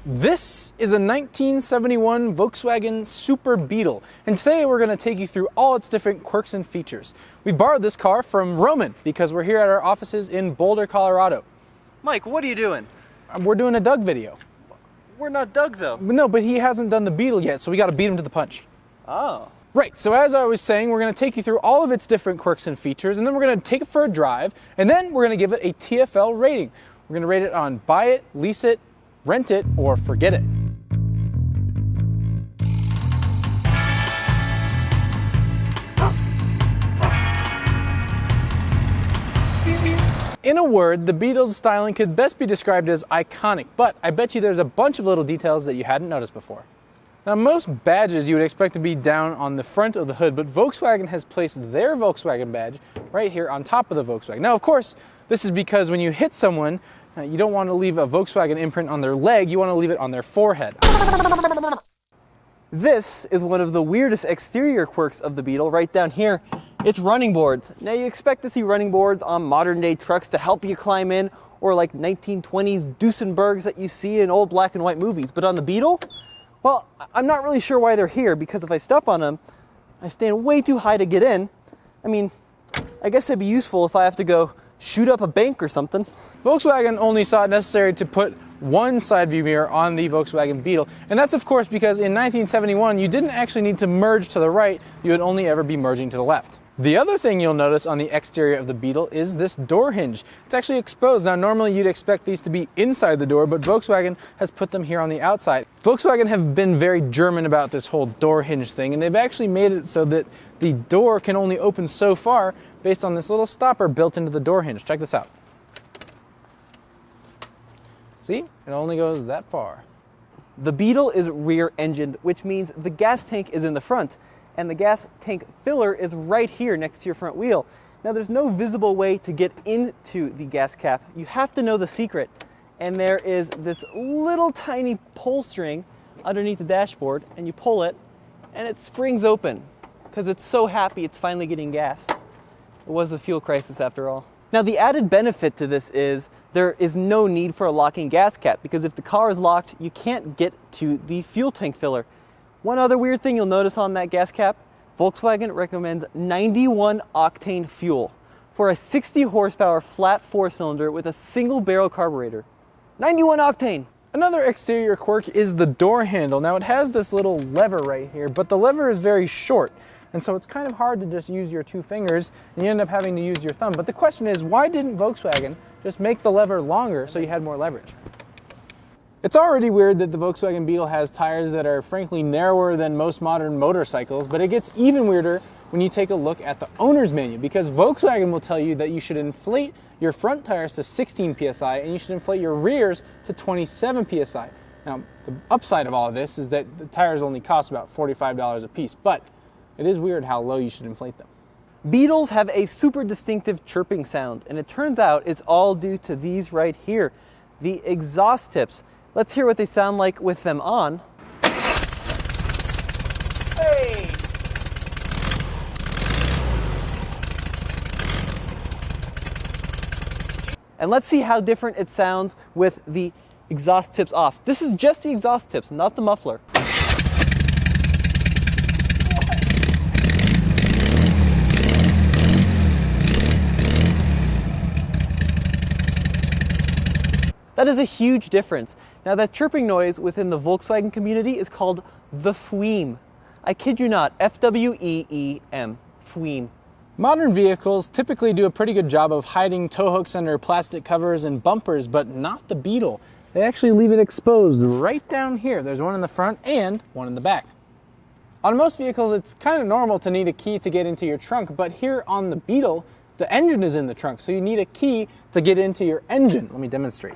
This is a 1971 Volkswagen Super Beetle, and today we're going to take you through all its different quirks and features. We've borrowed this car from Roman because we're here at our offices in Boulder, Colorado. Mike, what are you doing? We're doing a Doug video. We're not Doug, though. No, but he hasn't done the Beetle yet, so we got to beat him to the punch. Oh. Right, so as I was saying, we're going to take you through all of its different quirks and features, and then we're going to take it for a drive, and then we're going to give it a TFL rating. We're going to rate it on buy it, lease it, rent it, or forget it. In a word, the Beetle's styling could best be described as iconic, but I bet you there's a bunch of little details that you hadn't noticed before. Now, most badges you would expect to be down on the front of the hood, but Volkswagen has placed their Volkswagen badge right here on top of the Volkswagen. Now, of course, this is because when you hit someone, you don't want to leave a Volkswagen imprint on their leg, you want to leave it on their forehead. This is one of the weirdest exterior quirks of the Beetle right down here. It's running boards. Now you expect to see running boards on modern day trucks to help you climb in, or like 1920s Duesenbergs that you see in old black and white movies. But on the Beetle, well, I'm not really sure why they're here, because if I step on them, I stand way too high to get in. I mean, I guess it'd be useful if I have to go shoot up a bank or something. Volkswagen only saw it necessary to put one side view mirror on the Volkswagen Beetle, and that's of course because in 1971 you didn't actually need to merge to the right, you would only ever be merging to the left. The other thing you'll notice on the exterior of the Beetle is this door hinge. It's actually exposed. Now normally you'd expect these to be inside the door, but Volkswagen has put them here on the outside. Volkswagen have been very German about this whole door hinge thing, and they've actually made it so that the door can only open so far based on this little stopper built into the door hinge. Check this out. See? It only goes that far. The Beetle is rear-engined, which means the gas tank is in the front, and the gas tank filler is right here next to your front wheel. Now there's no visible way to get into the gas cap. You have to know the secret, and there is this little tiny pull string underneath the dashboard, and you pull it, and it springs open, because it's so happy it's finally getting gas. It was a fuel crisis after all. Now the added benefit to this is there is no need for a locking gas cap, because if the car is locked, you can't get to the fuel tank filler. One other weird thing you'll notice on that gas cap, Volkswagen recommends 91 octane fuel for a 60 horsepower flat 4-cylinder with a single barrel carburetor. 91 octane! Another exterior quirk is the door handle. Now it has this little lever right here, but the lever is very short. And so it's kind of hard to just use your two fingers, and you end up having to use your thumb. But the question is, why didn't Volkswagen just make the lever longer so you had more leverage? It's already weird that the Volkswagen Beetle has tires that are frankly narrower than most modern motorcycles, but it gets even weirder when you take a look at the owner's manual, because Volkswagen will tell you that you should inflate your front tires to 16 psi and you should inflate your rears to 27 psi. Now, the upside of all of this is that the tires only cost about $45 a piece, but it is weird how low you should inflate them. Beetles have a super distinctive chirping sound, and it turns out it's all due to these right here, the exhaust tips. Let's hear what they sound like with them on. Hey! And let's see how different it sounds with the exhaust tips off. This is just the exhaust tips, not the muffler. That is a huge difference. Now that chirping noise within the Volkswagen community is called the fweem. I kid you not, F-W-E-E-M, fweem. Modern vehicles typically do a pretty good job of hiding tow hooks under plastic covers and bumpers, but not the Beetle. They actually leave it exposed right down here. There's one in the front and one in the back. On most vehicles, it's kind of normal to need a key to get into your trunk, but here on the Beetle, the engine is in the trunk, so you need a key to get into your engine. Let me demonstrate.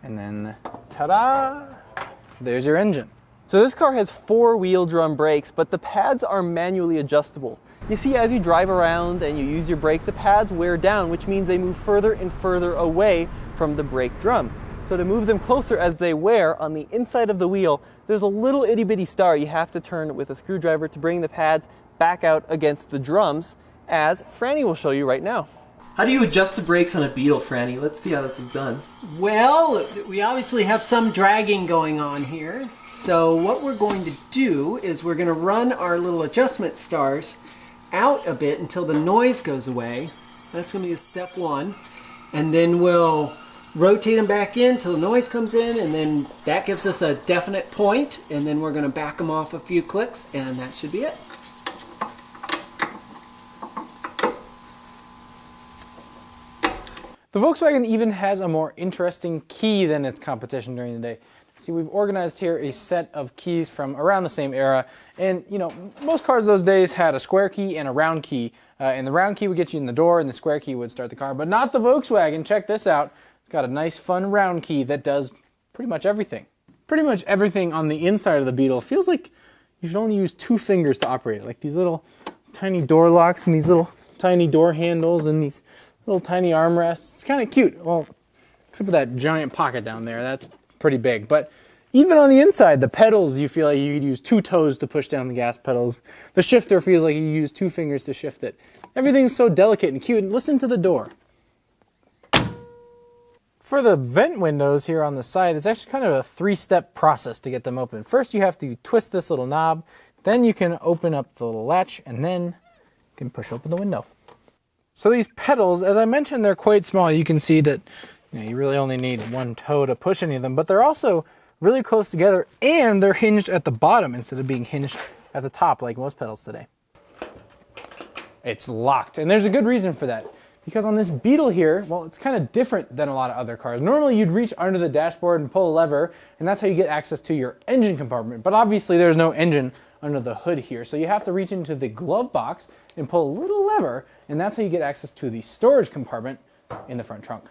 And then, ta-da, there's your engine. So this car has 4-wheel drum brakes, but the pads are manually adjustable. You see, as you drive around and you use your brakes, the pads wear down, which means they move further and further away from the brake drum. So to move them closer as they wear on the inside of the wheel, there's a little itty bitty star you have to turn with a screwdriver to bring the pads back out against the drums, as Franny will show you right now. How do you adjust the brakes on a Beetle, Franny? Let's see how this is done. Well, we obviously have some dragging going on here. So what we're going to do is we're going to run our little adjustment stars out a bit until the noise goes away. That's going to be step one. And then we'll rotate them back in till the noise comes in, and then that gives us a definite point, and then we're going to back them off a few clicks, and that should be it. The Volkswagen even has a more interesting key than its competition during the day. See, we've organized here a set of keys from around the same era, and you know, most cars those days had a square key and a round key, and the round key would get you in the door, and the square key would start the car, but not the Volkswagen. Check this out. It's got a nice, fun round key that does pretty much everything. Pretty much everything on the inside of the Beetle feels like you should only use 2 fingers to operate it, like these little tiny door locks and these little tiny door handles and these little tiny armrests. It's kind of cute. Well, except for that giant pocket down there. That's pretty big. But even on the inside, the pedals, you feel like you could use 2 toes to push down the gas pedals. The shifter feels like you use 2 fingers to shift it. Everything's so delicate and cute. And listen to the door. For the vent windows here on the side, it's actually kind of a 3-step process to get them open. First, you have to twist this little knob. Then you can open up the little latch, and then you can push open the window. So these pedals, as I mentioned, they're quite small. You can see that you really only need 1 toe to push any of them, but they're also really close together, and they're hinged at the bottom instead of being hinged at the top like most pedals today. It's locked, and there's a good reason for that. Because on this Beetle here, well, it's kind of different than a lot of other cars. Normally you'd reach under the dashboard and pull a lever, and that's how you get access to your engine compartment. But obviously there's no engine under the hood here, so you have to reach into the glove box and pull a little lever, and that's how you get access to the storage compartment in the front trunk.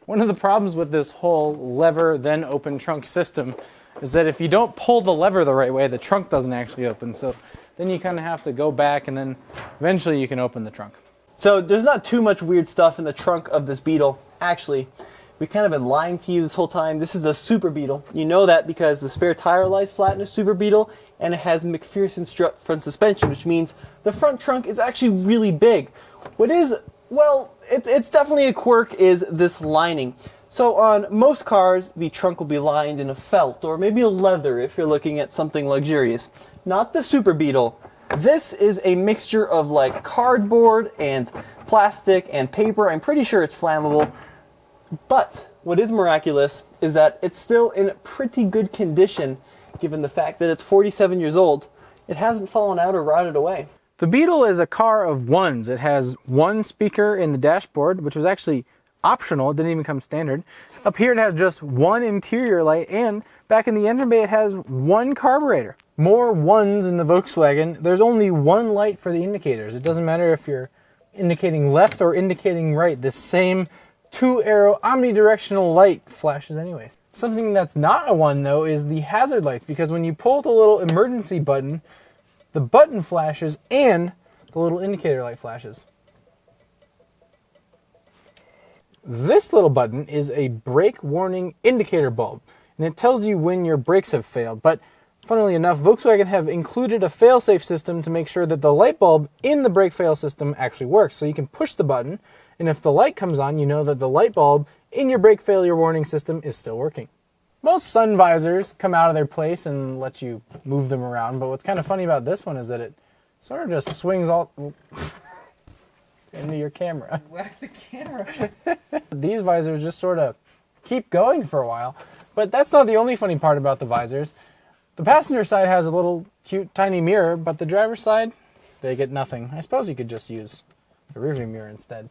One of the problems with this whole lever then open trunk system is that if you don't pull the lever the right way, the trunk doesn't actually open. So then you kind of have to go back, and then eventually you can open the trunk. So there's not too much weird stuff in the trunk of this Beetle. Actually, we've kind of been lying to you this whole time. This is a Super Beetle. You know that because the spare tire lies flat in a Super Beetle, and it has McPherson strut front suspension, which means the front trunk is actually really big. What is, well, it's definitely a quirk, is this lining. So on most cars, the trunk will be lined in a felt or maybe a leather if you're looking at something luxurious. Not the Super Beetle. This is a mixture of like cardboard and plastic and paper. I'm pretty sure it's flammable. But what is miraculous is that it's still in pretty good condition given the fact that it's 47 years old. It hasn't fallen out or rotted away. The Beetle is a car of ones. It has 1 speaker in the dashboard, which was actually optional. It didn't even come standard. Up here it has just 1 interior light, and back in the engine bay it has 1 carburetor. More ones in the Volkswagen. There's only 1 light for the indicators. It doesn't matter if you're indicating left or indicating right. The same 2-arrow omnidirectional light flashes anyways. Something that's not a 1 though is the hazard lights, because when you pull the little emergency button, the button flashes and the little indicator light flashes. This little button is a brake warning indicator bulb, and it tells you when your brakes have failed. But funnily enough, Volkswagen have included a fail-safe system to make sure that the light bulb in the brake fail system actually works. So you can push the button, and if the light comes on, you know that the light bulb in your brake failure warning system is still working. Most sun visors come out of their place and let you move them around, but what's kind of funny about this one is that it sort of just swings all into your camera. Whack the camera. These visors just sort of keep going for a while. But that's not the only funny part about the visors. The passenger side has a little cute tiny mirror, but the driver's side, they get nothing. I suppose you could just use the rearview mirror instead.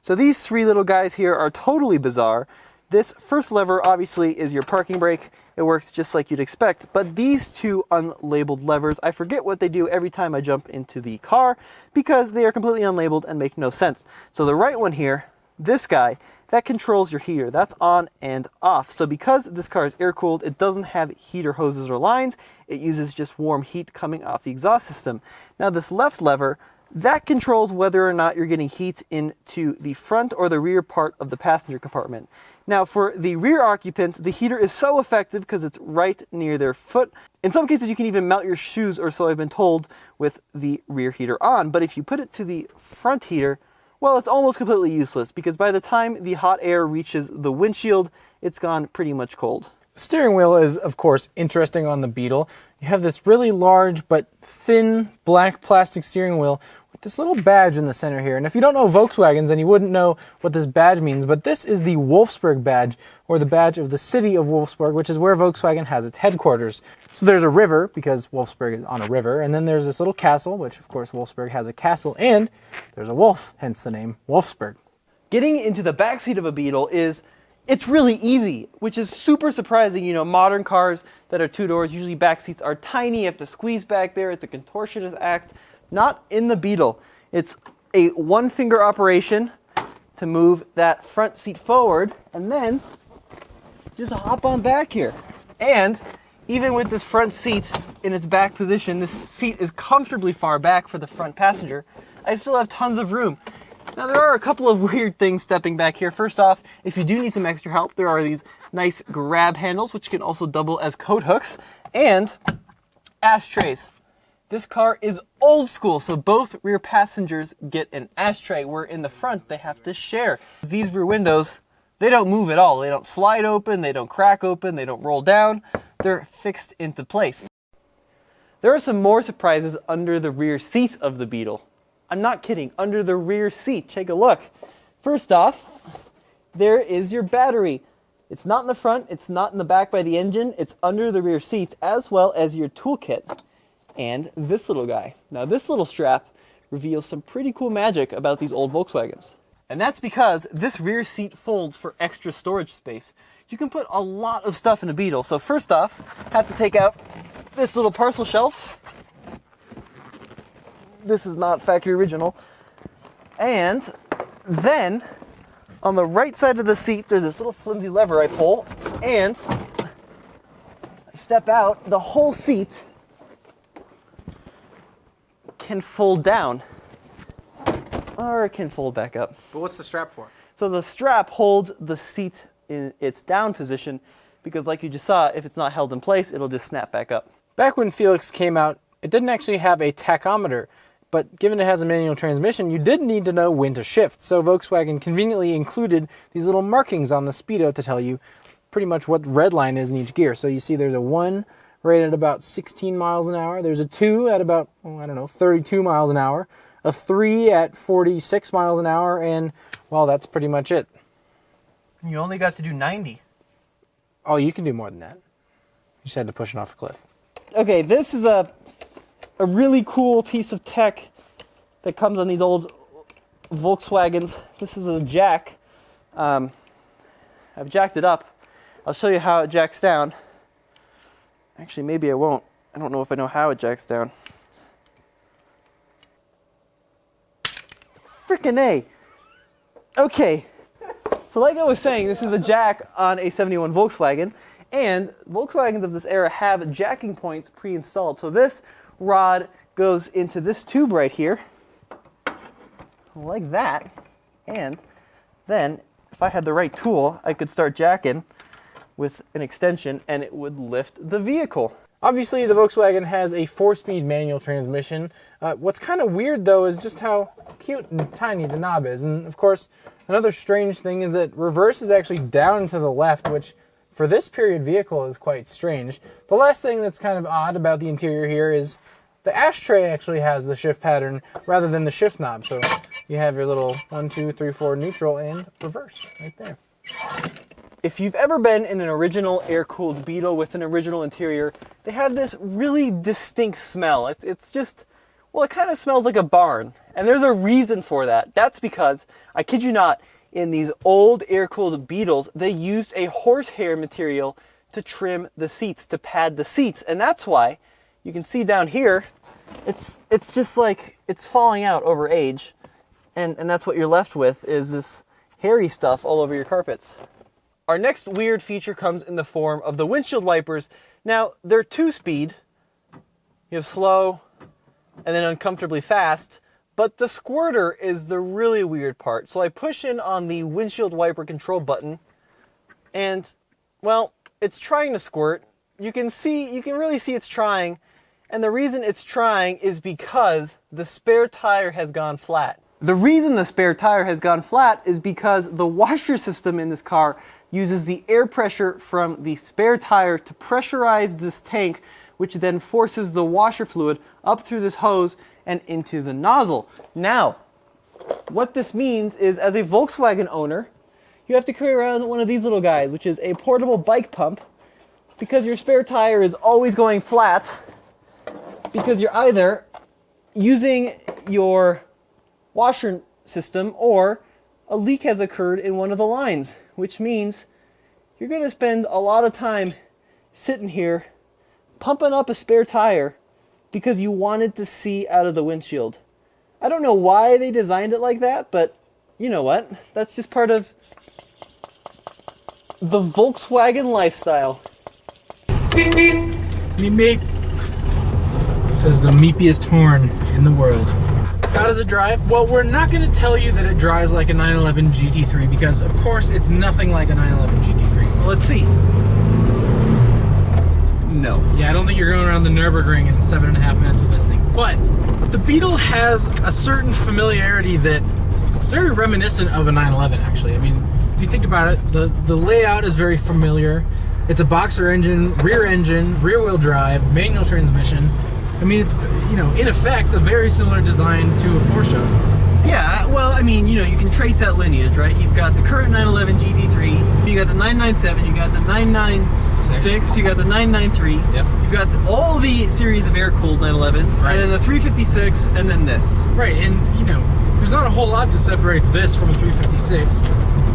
So these 3 little guys here are totally bizarre. This first lever obviously is your parking brake. It works just like you'd expect, but these 2 unlabeled levers, I forget what they do every time I jump into the car because they are completely unlabeled and make no sense. So the right one here, this guy, that controls your heater. That's on and off. So because this car is air-cooled, it doesn't have heater hoses or lines. It uses just warm heat coming off the exhaust system. Now this left lever, that controls whether or not you're getting heat into the front or the rear part of the passenger compartment. Now for the rear occupants, the heater is so effective because it's right near their foot. In some cases you can even mount your shoes, or so I've been told, with the rear heater on. But if you put it to the front heater, well, it's almost completely useless because by the time the hot air reaches the windshield, it's gone pretty much cold. The steering wheel is, of course, interesting on the Beetle. You have this really large but thin black plastic steering wheel with this little badge in the center here. And if you don't know Volkswagens, then you wouldn't know what this badge means, but this is the Wolfsburg badge, or the badge of the city of Wolfsburg, which is where Volkswagen has its headquarters. So there's a river, because Wolfsburg is on a river, and then there's this little castle, which of course Wolfsburg has a castle, and there's a wolf, hence the name Wolfsburg. Getting into the backseat of a Beetle it's really easy, which is super surprising. You know, modern cars that are two doors, usually back seats are tiny. You have to squeeze back there. It's a contortionist act. Not in the Beetle. It's a one-finger operation to move that front seat forward, and then just hop on back here. And even with this front seat in its back position, this seat is comfortably far back for the front passenger. I still have tons of room. Now there are a couple of weird things stepping back here. First off, if you do need some extra help, there are these nice grab handles, which can also double as coat hooks, and ashtrays. This car is old school, so both rear passengers get an ashtray, where in the front they have to share. These rear windows, they don't move at all. They don't slide open, they don't crack open, they don't roll down. They're fixed into place. There are some more surprises under the rear seat of the Beetle. I'm not kidding, under the rear seat. Take a look. First off, there is your battery. It's not in the front, it's not in the back by the engine, it's under the rear seats, as well as your toolkit. And this little guy. Now this little strap reveals some pretty cool magic about these old Volkswagens. And that's because this rear seat folds for extra storage space. You can put a lot of stuff in a Beetle. So first off, have to take out this little parcel shelf. This is not factory original. And then on the right side of the seat, there's this little flimsy lever I pull, and I step out. The whole seat can fold down, or it can fold back up. But what's the strap for? So the strap holds the seat in its down position, because like you just saw, if it's not held in place, it'll just snap back up. Back when Felix came out, it didn't actually have a tachometer. But given it has a manual transmission, you did need to know when to shift. So Volkswagen conveniently included these little markings on the speedo to tell you pretty much what red line is in each gear. So you see there's a 1 right at about 16 miles an hour. There's a 2 at about, 32 miles an hour. A 3 at 46 miles an hour. And, well, that's pretty much it. You only got to do 90. Oh, you can do more than that. You just had to push it off a cliff. Okay, this is a really cool piece of tech that comes on these old Volkswagens. This is a jack. I've jacked it up. I'll show you how it jacks down. Actually, maybe I won't. I don't know if I know how it jacks down. Frickin' A. Okay. So like I was saying, this is a jack on a 71 Volkswagen, and Volkswagens of this era have jacking points pre-installed. So this rod goes into this tube right here, like that, and then if I had the right tool, I could start jacking with an extension and it would lift the vehicle. Obviously, the Volkswagen has a 4-speed manual transmission. What's kind of weird, though, is just how cute and tiny the knob is. And, of course, another strange thing is that reverse is actually down to the left, which for this period vehicle is quite strange. The last thing that's kind of odd about the interior here is the ashtray actually has the shift pattern rather than the shift knob. So you have your little 1, 2, 3, 4 neutral and reverse right there. If you've ever been in an original air-cooled Beetle with an original interior, they have this really distinct smell. It's just, well, it kind of smells like a barn. And there's a reason for that. That's because, I kid you not, in these old air-cooled Beetles, they used a horsehair material to trim the seats, to pad the seats. And that's why you can see down here, it's just like it's falling out over age. And that's what you're left with, is this hairy stuff all over your carpets. Our next weird feature comes in the form of the windshield wipers. Now, they're 2-speed. You have slow and then uncomfortably fast. But the squirter is the really weird part. So I push in on the windshield wiper control button, And, well, it's trying to squirt. You can really see it's trying. And the reason it's trying is because the spare tire has gone flat. The reason the spare tire has gone flat is because the washer system in this car uses the air pressure from the spare tire to pressurize this tank, which then forces the washer fluid up through this hose and into the nozzle. Now, what this means is, as a Volkswagen owner, you have to carry around one of these little guys, which is a portable bike pump, because your spare tire is always going flat, because you're either using your washer system or a leak has occurred in one of the lines, which means you're going to spend a lot of time sitting here pumping up a spare tire because you wanted to see out of the windshield. I don't know why they designed it like that, but you know what? That's just part of the Volkswagen lifestyle. Meep meep. Says the meepiest horn in the world. How does it drive? Well, we're not going to tell you that it drives like a 911 GT3 because, of course, it's nothing like a 911 GT3. Well, let's see. No. Yeah, I don't think you're going around the Nürburgring in 7.5 minutes with this thing. But the Beetle has a certain familiarity that is very reminiscent of a 911, actually. I mean, if you think about it, the layout is very familiar. It's a boxer engine, rear-wheel drive, manual transmission. I mean, it's, you know, in effect, a very similar design to a Porsche. Yeah, well, I mean, you know, you can trace that lineage, right? You've got the current 911 GT3, you got the 997, you got the 996, you got the 993. Yep. You've got all the series of air-cooled 911s, right, and then the 356, and then this. Right, and, you know, there's not a whole lot that separates this from a 356.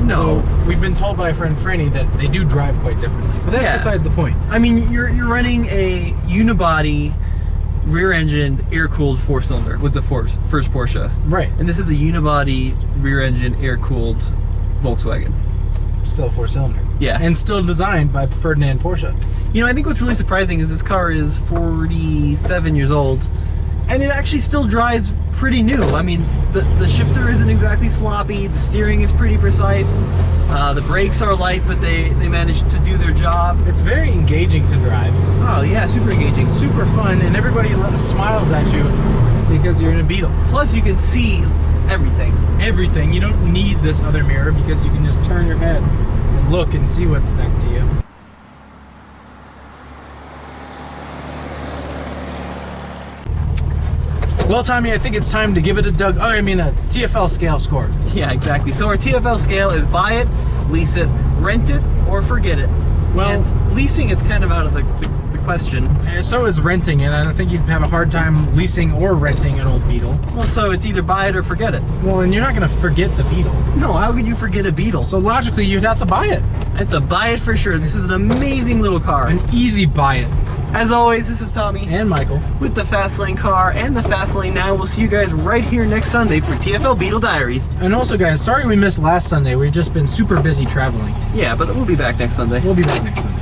No. So we've been told by a friend Franny that they do drive quite differently. But that's besides the point. I mean, you're running a unibody, rear-engined, air-cooled four-cylinder. Was the first Porsche. Right. And this is a unibody, rear-engine, air-cooled Volkswagen. Still a four-cylinder. Yeah. And still designed by Ferdinand Porsche. You know, I think what's really surprising is this car is 47 years old, and it actually still drives pretty new. I mean, the shifter isn't exactly sloppy, the steering is pretty precise, the brakes are light, but they managed to do their job. It's very engaging to drive. Oh yeah, super engaging. It's super fun, and everybody smiles at you because you're in a Beetle. Plus you can see everything. Everything. You don't need this other mirror because you can just turn your head and look and see what's next to you. Well, Tommy, I think it's time to give it a TFL scale score. Yeah, exactly. So our TFL scale is buy it, lease it, rent it, or forget it. Well, and leasing, it's kind of out of the question. So is renting it. I don't think you'd have a hard time leasing or renting an old Beetle. Well, so it's either buy it or forget it. Well, and you're not going to forget the Beetle. No, how could you forget a Beetle? So logically, you'd have to buy it. It's a buy it for sure. This is an amazing little car. An easy buy it. As always, this is Tommy. And Michael. With the Fastlane car and the Fastlane Now. We'll see you guys right here next Sunday for TFL Beetle Diaries. And also, guys, sorry we missed last Sunday. We've just been super busy traveling. Yeah, but we'll be back next Sunday. We'll be back next Sunday.